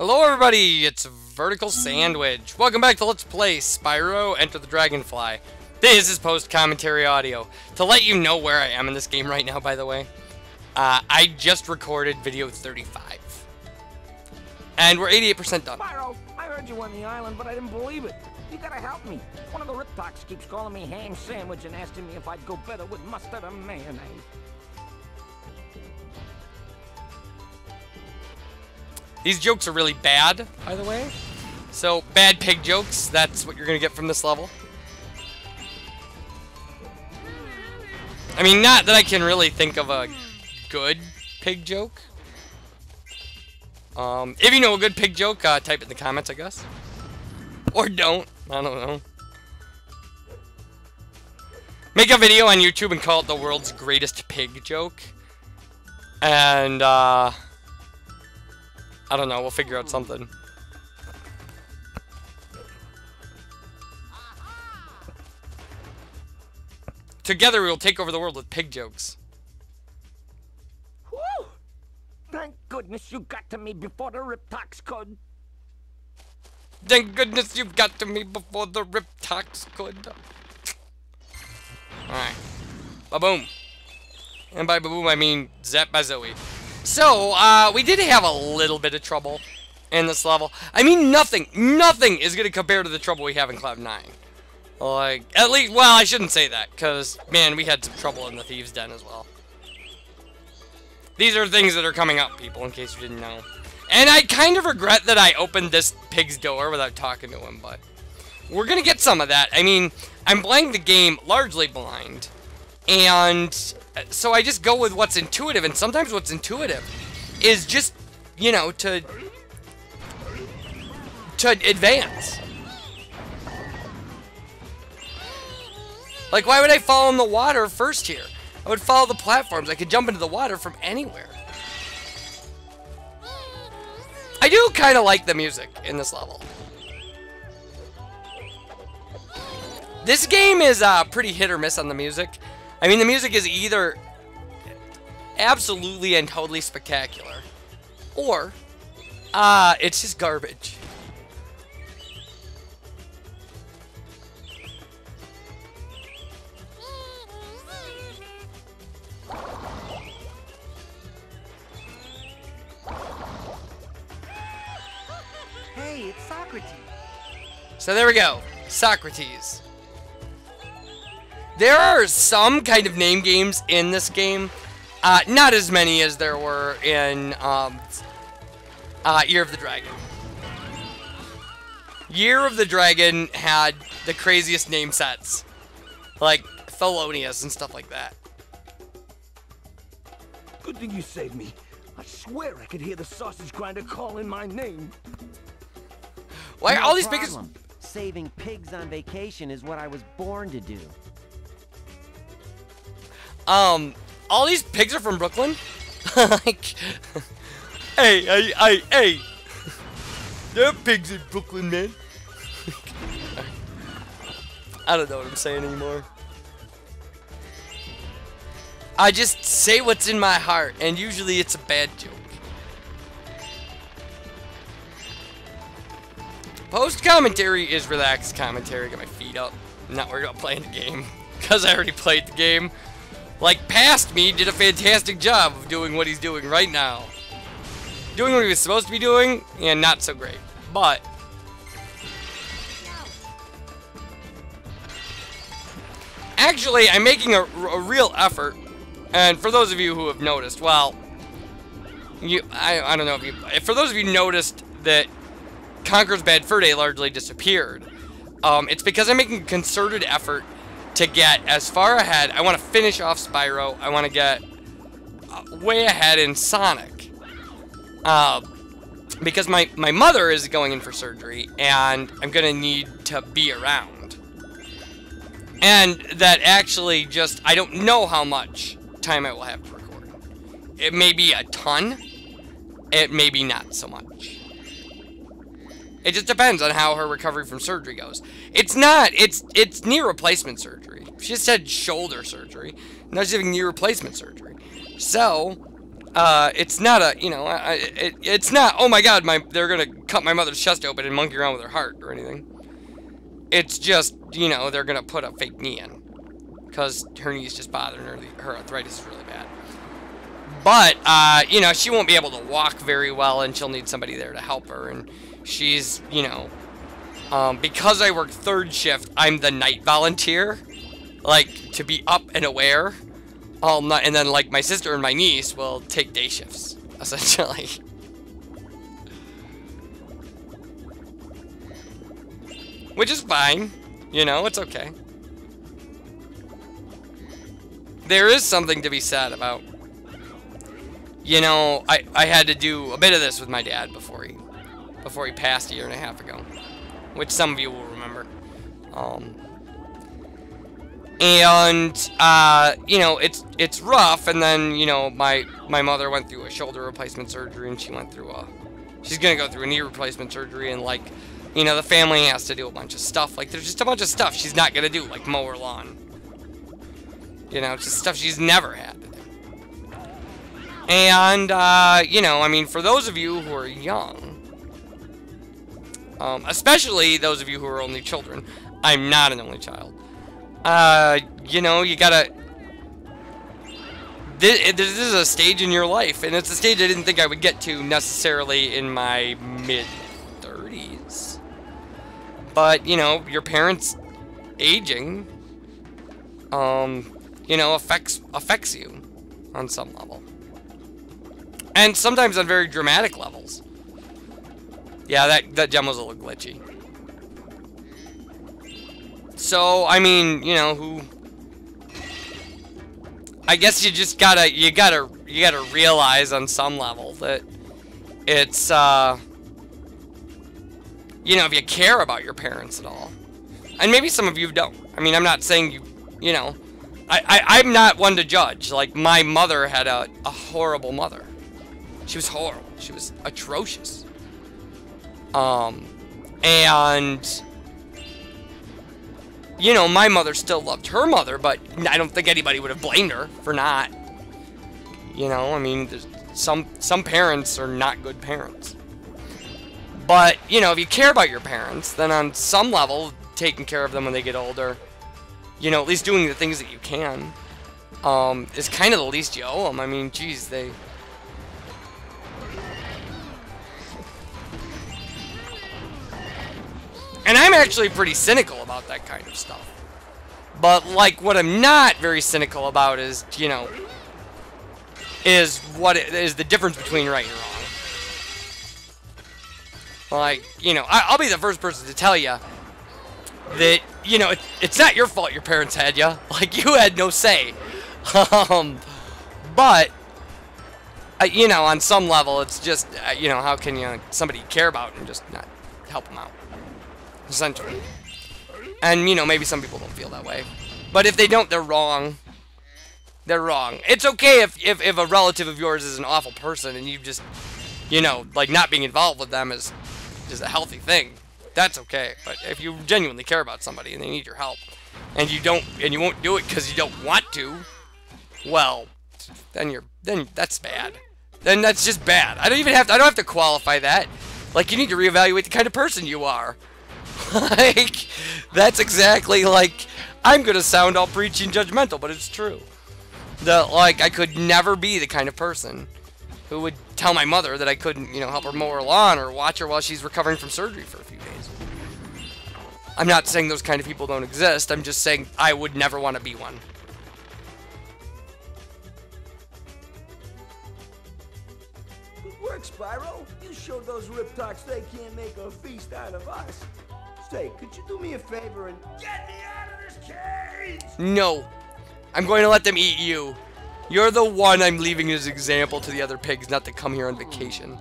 Hello everybody, it's VerticalSandwich. Welcome back to Let's Play Spyro, Enter the Dragonfly. This is post-commentary audio. To let you know where I am in this game right now, by the way, I just recorded video 35. And we're 88% done. Spyro, I heard you on the island, but I didn't believe it. You gotta help me. One of the Riptocs keeps calling me ham sandwich and asking me if I'd go better with mustard or mayonnaise. These jokes are really bad, by the way. So, bad pig jokes, that's what you're gonna get from this level. I mean, not that I can really think of a good pig joke. If you know a good pig joke, type it in the comments, I guess. Or don't, I don't know. Make a video on YouTube and call it the world's greatest pig joke. And, I don't know, we'll figure out something. Together we will take over the world with pig jokes. Whew! Thank goodness you got to me before the Riptocs could. Thank goodness you got to me before the Riptocs could. Alright. Ba-boom. And by ba-boom I mean zap by Zoe. So, we did have a little bit of trouble in this level. I mean, nothing is going to compare to the trouble we have in Cloud 9. Like, at least, well, I shouldn't say that, because, man, we had some trouble in the Thieves' Den as well. These are things that are coming up, people, in case you didn't know. And I kind of regret that I opened this pig's door without talking to him, but we're going to get some of that. I mean, I'm playing the game largely blind, and so I just go with what's intuitive, and sometimes what's intuitive is just, you know, to advance. Like, why would I fall in the water first here? I would follow the platforms. I could jump into the water from anywhere. I do kind of like the music in this level. This game is pretty hit or miss on the music. I mean, the music is either absolutely and totally spectacular, or it's just garbage. Hey, it's Socrates. So there we go, Socrates. There are some kind of name games in this game. Not as many as there were in Year of the Dragon. Year of the Dragon had the craziest name sets. Like Thelonious and stuff like that. Good thing you saved me. I swear I could hear the sausage grinder calling my name. Why are No all these pigs? problem. Saving pigs on vacation is what I was born to do. All these pigs are from Brooklyn? Like, hey. There are pigs in Brooklyn, man. I don't know what I'm saying anymore. I just say what's in my heart, and usually it's a bad joke. Post-commentary is relaxed commentary. Got my feet up. I'm not worried about playing the game, because I already played the game. Like, past me did a fantastic job of doing what he's doing right now. Doing what he was supposed to be doing, and not so great. But actually, I'm making a real effort. And for those of you who have noticed, well, I don't know if you, for those of you who noticed that Conker's Bad Fur Day largely disappeared, it's because I'm making a concerted effort to get as far ahead. I want to finish off Spyro. I want to get way ahead in Sonic. Because my mother is going in for surgery, and I'm going to need to be around. And that actually just, I don't know how much time I will have to record. It may be a ton. It may be not so much. It just depends on how her recovery from surgery goes. It's knee replacement surgery. She just had shoulder surgery. Now she's having knee replacement surgery. So, it's not a, you know, it's not, oh my god, they're gonna cut my mother's chest open and monkey around with her heart or anything. It's just, you know, they're gonna put a fake knee in. Because her knee's just bothering her. Her arthritis is really bad. But, you know, she won't be able to walk very well, and she'll need somebody there to help her. And she's, you know, because I work third shift, I'm the night volunteer. Like, to be up and aware all night. And then, like, my sister and my niece will take day shifts, essentially. Which is fine. You know, it's okay. There is something to be said about, you know, I had to do a bit of this with my dad before he passed a year and a half ago, which some of you will remember. You know, it's rough, and then, you know, my mother went through a shoulder replacement surgery, and she's gonna go through a knee replacement surgery, and, like, you know, the family has to do a bunch of stuff. Like, there's just a bunch of stuff she's not gonna do, like mow her lawn. You know, it's just stuff she's never had to do. And, you know, I mean, for those of you who are young, especially those of you who are only children, I'm not an only child. You know, you gotta... This is a stage in your life, and it's a stage I didn't think I would get to necessarily in my mid-30s. But, you know, your parents aging, you know, affects you on some level. And sometimes on very dramatic levels. Yeah, that gem was a little glitchy. So, I mean, you know, I guess you just gotta realize on some level that it's, you know, if you care about your parents at all. And maybe some of you don't. I mean, I'm not saying you know, I'm not one to judge. Like, my mother had a horrible mother. She was horrible. She was atrocious. And, you know, my mother still loved her mother, but I don't think anybody would have blamed her for not. You know, I mean, some parents are not good parents. But, you know, if you care about your parents, then on some level, taking care of them when they get older, you know, at least doing the things that you can, is kind of the least you owe them. I mean, geez, they... And I'm actually pretty cynical about that kind of stuff. But, like, what I'm not very cynical about is, you know, is the difference between right and wrong. Like, you know, I'll be the first person to tell you that, you know, it's not your fault your parents had you. Like, you had no say. But, you know, on some level, it's just, you know, how can you, somebody you care about and just not help them out? Essentially. And, you know, maybe some people don't feel that way. But if they don't, they're wrong. They're wrong. It's okay if a relative of yours is an awful person and you just, you know, like, not being involved with them is a healthy thing. That's okay. But if you genuinely care about somebody and they need your help, and you won't do it because you don't want to, well, then that's bad. Then that's just bad. I don't have to qualify that. Like, you need to reevaluate the kind of person you are. Like, that's exactly, like, I'm gonna sound all preachy and judgmental, but it's true. Like, I could never be the kind of person who would tell my mother that I couldn't, you know, help her mow her lawn or watch her while she's recovering from surgery for a few days. I'm not saying those kind of people don't exist. I'm just saying I would never want to be one. Good work, Spyro. You showed those riptocs they can't make a feast out of us. Say, could you do me a favor and get me out of this cage? No. I'm going to let them eat you. You're the one I'm leaving as an example to the other pigs not to come here on vacation.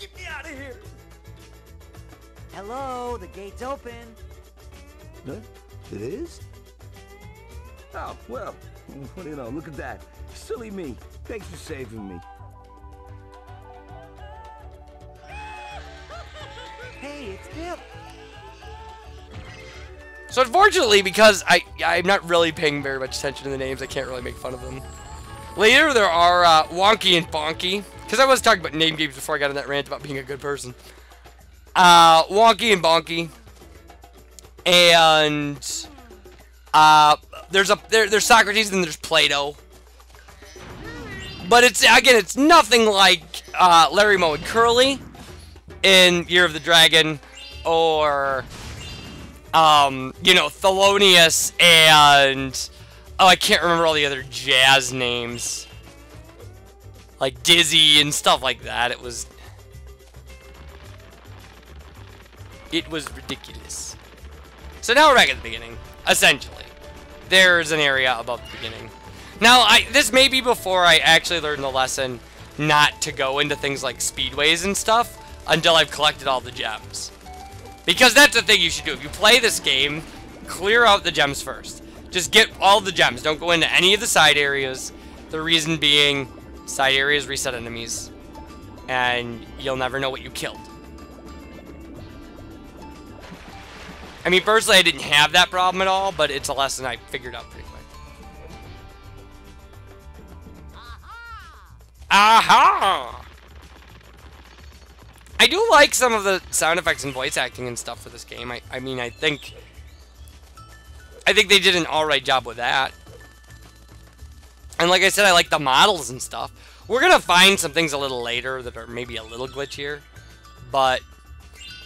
Get me out of here. Hello, the gate's open. Huh? It is? Oh, well, you know, look at that. Silly me. Thanks for saving me. skip. So unfortunately, because I'm not really paying very much attention to the names, I can't really make fun of them. Later, there are Wonky and Bonky. Because I was talking about name games before I got on that rant about being a good person. Wonky and Bonky. And there's Socrates and there's Plato. But it's nothing like Larry, Moe, and Curly in Year of the Dragon, or Thelonious and I can't remember all the other jazz names, like Dizzy and stuff like that. It was ridiculous. So now we're back at the beginning. Essentially, there's an area above the beginning. Now, this may be before I actually learned the lesson not to go into things like speedways and stuff until I've collected all the gems. Because that's the thing you should do. If you play this game, clear out the gems first. Just get all the gems. Don't go into any of the side areas. The reason being, side areas reset enemies. And you'll never know what you killed. I mean, personally, I didn't have that problem at all, but it's a lesson I figured out pretty quick. Aha! I do like some of the sound effects and voice acting and stuff for this game. I mean, I think they did an alright job with that. And like I said, I like the models and stuff. We're gonna find some things a little later that are maybe a little glitchier. But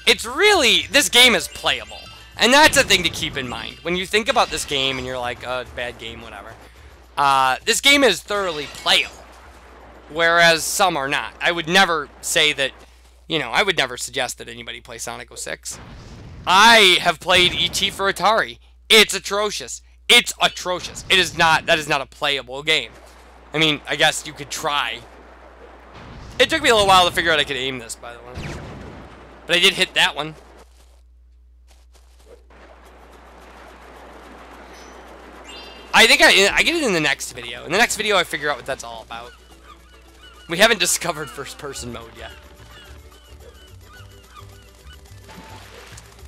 it's really, this game is playable. And that's a thing to keep in mind. When you think about this game and you're like, oh, bad game, whatever. This game is thoroughly playable. Whereas some are not. I would never say that, I would never suggest that anybody play Sonic 06. I have played E.T. for Atari. It's atrocious. It's atrocious. That is not a playable game. I mean, I guess you could try. It took me a little while to figure out I could aim this, by the way. But I did hit that one. I think I get it in the next video. In the next video, I figure out what that's all about. We haven't discovered first-person mode yet.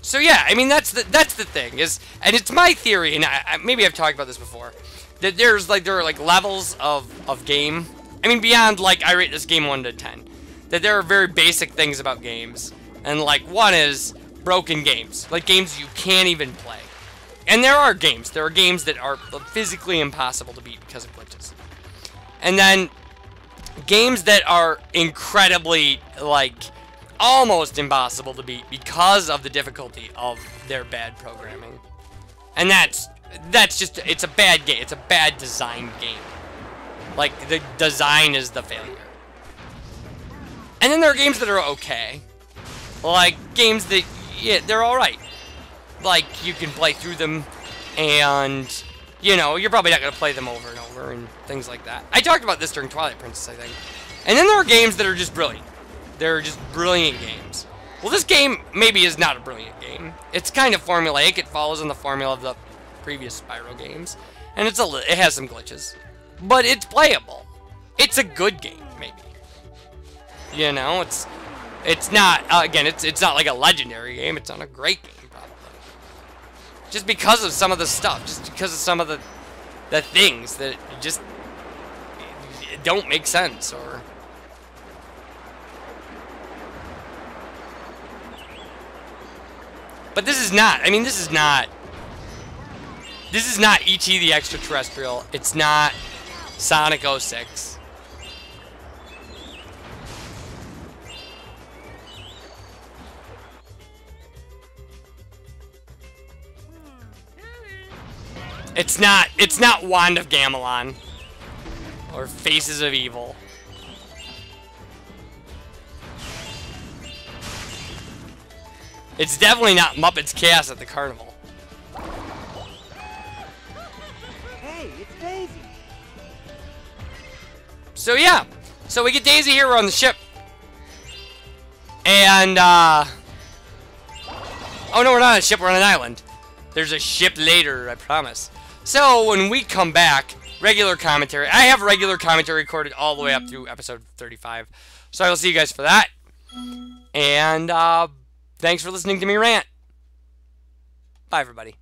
So yeah, I mean that's the thing and it's my theory, and maybe I've talked about this before, that there are like levels of game. I mean, beyond like I rate this game 1 to 10, that there are very basic things about games, and like one is broken games, like games you can't even play. And there are games that are physically impossible to beat because of glitches. And then games that are incredibly, like, almost impossible to beat because of the difficulty of their bad programming. And that's just, it's a bad game. It's a bad designed game. Like, the design is the failure. And then there are games that are okay. Like, games that, yeah, they're alright. Like, you can play through them, and, you're probably not going to play them over and over, and things like that. I talked about this during Twilight Princess, I think. And then there are games that are just brilliant. They're just brilliant games. Well, this game maybe is not a brilliant game. It's kind of formulaic. It follows in the formula of the previous Spyro games. And it has some glitches. But it's playable. It's a good game, maybe. It's not, again, it's not like a legendary game. It's not a great game. Just because of some of the stuff, just because of some of the things that just don't make sense, or... But this is not, this is not E.T. the Extraterrestrial. It's not Sonic 06. It's not Wand of Gamelon or Faces of Evil. It's definitely not Muppets Chaos at the Carnival. Hey, it's Daisy. So yeah, so we get Daisy here. We're on the ship, and oh no, we're not on a ship. We're on an island. There's a ship later, I promise. So when we come back, regular commentary. I have regular commentary recorded all the way up through episode 35. So I will see you guys for that. And Thanks for listening to me rant. Bye, everybody.